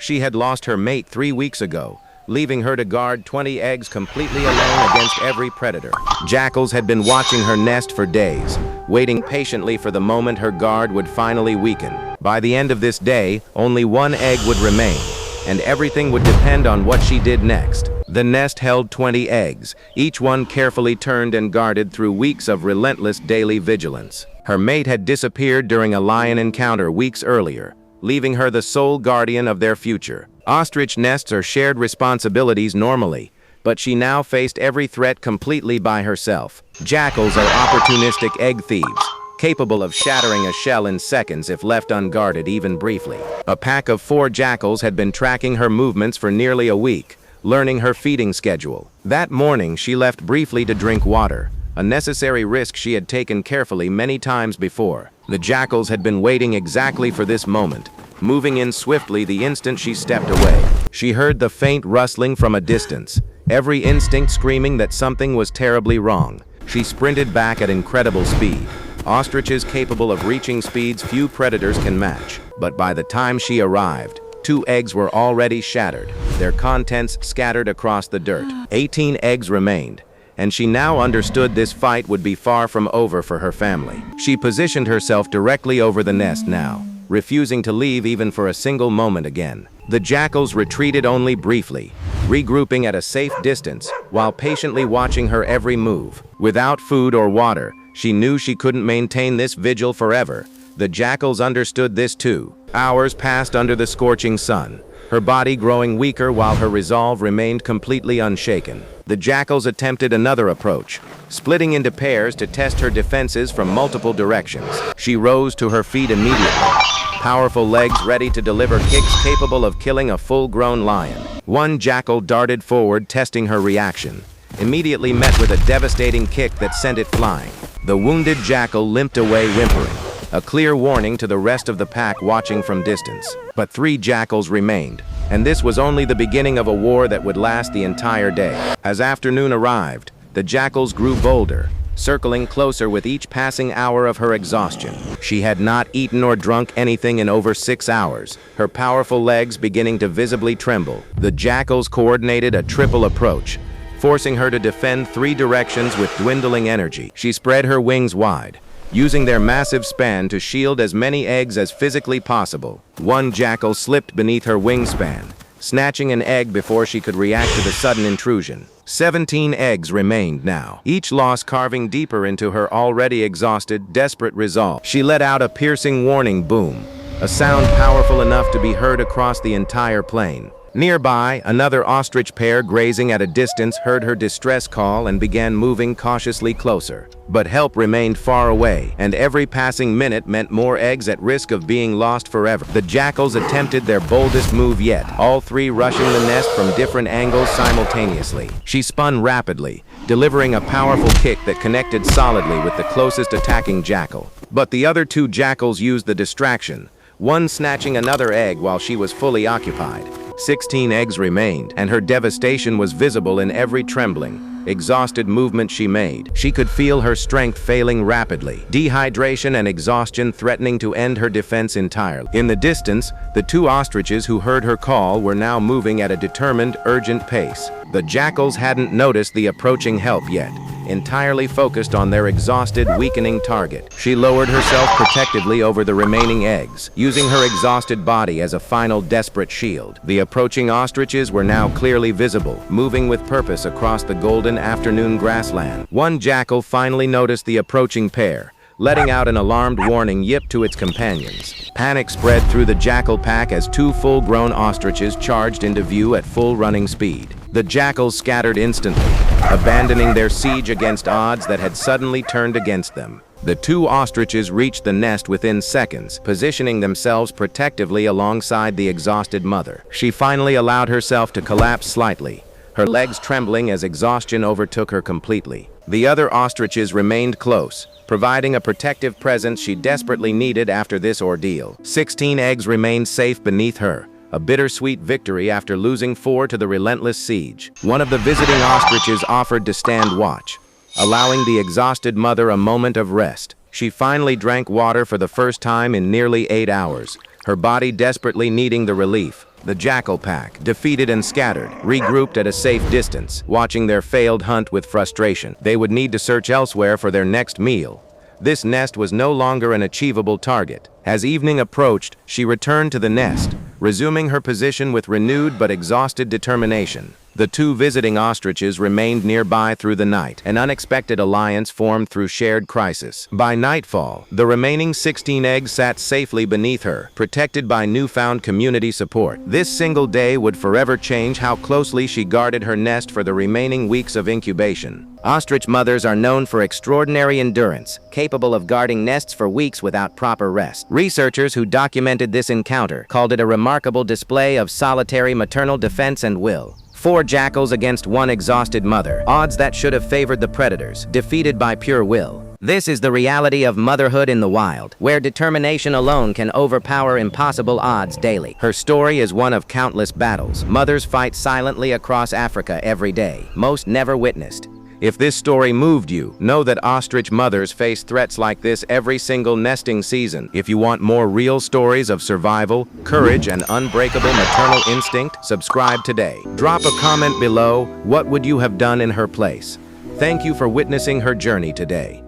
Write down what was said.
She had lost her mate 3 weeks ago, leaving her to guard 20 eggs completely alone against every predator. Jackals had been watching her nest for days, waiting patiently for the moment her guard would finally weaken. By the end of this day, only one egg would remain, and everything would depend on what she did next. The nest held 20 eggs, each one carefully turned and guarded through weeks of relentless daily vigilance. Her mate had disappeared during a lion encounter weeks earlier, leaving her the sole guardian of their future. Ostrich nests are shared responsibilities normally, but she now faced every threat completely by herself. Jackals are opportunistic egg thieves, capable of shattering a shell in seconds if left unguarded even briefly. A pack of 4 jackals had been tracking her movements for nearly a week, learning her feeding schedule. That morning, she left briefly to drink water, a necessary risk she had taken carefully many times before. The jackals had been waiting exactly for this moment, moving in swiftly the instant she stepped away. She heard the faint rustling from a distance, every instinct screaming that something was terribly wrong. She sprinted back at incredible speed, ostriches capable of reaching speeds few predators can match. But by the time she arrived, 2 eggs were already shattered, their contents scattered across the dirt. 18 eggs remained, and she now understood this fight would be far from over for her family. She positioned herself directly over the nest now, refusing to leave even for a single moment again. The jackals retreated only briefly, regrouping at a safe distance while patiently watching her every move. Without food or water, she knew she couldn't maintain this vigil forever. The jackals understood this too. Hours passed under the scorching sun, her body growing weaker while her resolve remained completely unshaken. The jackals attempted another approach, splitting into pairs to test her defenses from multiple directions. She rose to her feet immediately, powerful legs ready to deliver kicks capable of killing a full-grown lion. One jackal darted forward, testing her reaction, immediately met with a devastating kick that sent it flying. The wounded jackal limped away whimpering, a clear warning to the rest of the pack watching from distance. But 3 jackals remained, and this was only the beginning of a war that would last the entire day. As afternoon arrived, the jackals grew bolder, circling closer with each passing hour of her exhaustion. She had not eaten or drunk anything in over 6 hours, her powerful legs beginning to visibly tremble. The jackals coordinated a triple approach, forcing her to defend 3 directions with dwindling energy. She spread her wings wide, using their massive span to shield as many eggs as physically possible. One jackal slipped beneath her wingspan, snatching an egg before she could react to the sudden intrusion. 17 eggs remained now, each loss carving deeper into her already exhausted, desperate resolve. She let out a piercing warning boom, a sound powerful enough to be heard across the entire plain. Nearby, another ostrich pair grazing at a distance heard her distress call and began moving cautiously closer. But help remained far away, and every passing minute meant more eggs at risk of being lost forever. The jackals attempted their boldest move yet, all 3 rushing the nest from different angles simultaneously. She spun rapidly, delivering a powerful kick that connected solidly with the closest attacking jackal. But the other 2 jackals used the distraction, one snatching another egg while she was fully occupied. 16 eggs remained, and her devastation was visible in every trembling, exhausted movement she made. She could feel her strength failing rapidly, dehydration and exhaustion threatening to end her defense entirely. In the distance, the 2 ostriches who heard her call were now moving at a determined, urgent pace. The jackals hadn't noticed the approaching help yet, entirely focused on their exhausted, weakening target. She lowered herself protectively over the remaining eggs, using her exhausted body as a final desperate shield. The approaching ostriches were now clearly visible, moving with purpose across the golden afternoon grassland. One jackal finally noticed the approaching pair, letting out an alarmed warning yip to its companions. Panic spread through the jackal pack as 2 full-grown ostriches charged into view at full running speed. The jackals scattered instantly, abandoning their siege against odds that had suddenly turned against them. The 2 ostriches reached the nest within seconds, positioning themselves protectively alongside the exhausted mother. She finally allowed herself to collapse slightly, her legs trembling as exhaustion overtook her completely. The other ostriches remained close, providing a protective presence she desperately needed after this ordeal. 16 eggs remained safe beneath her, a bittersweet victory after losing 4 to the relentless siege. One of the visiting ostriches offered to stand watch, allowing the exhausted mother a moment of rest. She finally drank water for the first time in nearly 8 hours, her body desperately needing the relief. The jackal pack, defeated and scattered, regrouped at a safe distance, watching their failed hunt with frustration. They would need to search elsewhere for their next meal. This nest was no longer an achievable target. As evening approached, she returned to the nest, resuming her position with renewed but exhausted determination. The two visiting ostriches remained nearby through the night. An unexpected alliance formed through shared crisis. By nightfall, the remaining 16 eggs sat safely beneath her, protected by newfound community support. This single day would forever change how closely she guarded her nest for the remaining weeks of incubation. Ostrich mothers are known for extraordinary endurance, capable of guarding nests for weeks without proper rest. Researchers who documented this encounter called it a remarkable display of solitary maternal defense and will. 4 jackals against 1 exhausted mother, odds that should have favored the predators, defeated by pure will. This is the reality of motherhood in the wild, where determination alone can overpower impossible odds daily. Her story is one of countless battles. Mothers fight silently across Africa every day, most never witnessed. If this story moved you, know that ostrich mothers face threats like this every single nesting season. If you want more real stories of survival, courage, and unbreakable maternal instinct, subscribe today. Drop a comment below. What would you have done in her place? Thank you for witnessing her journey today.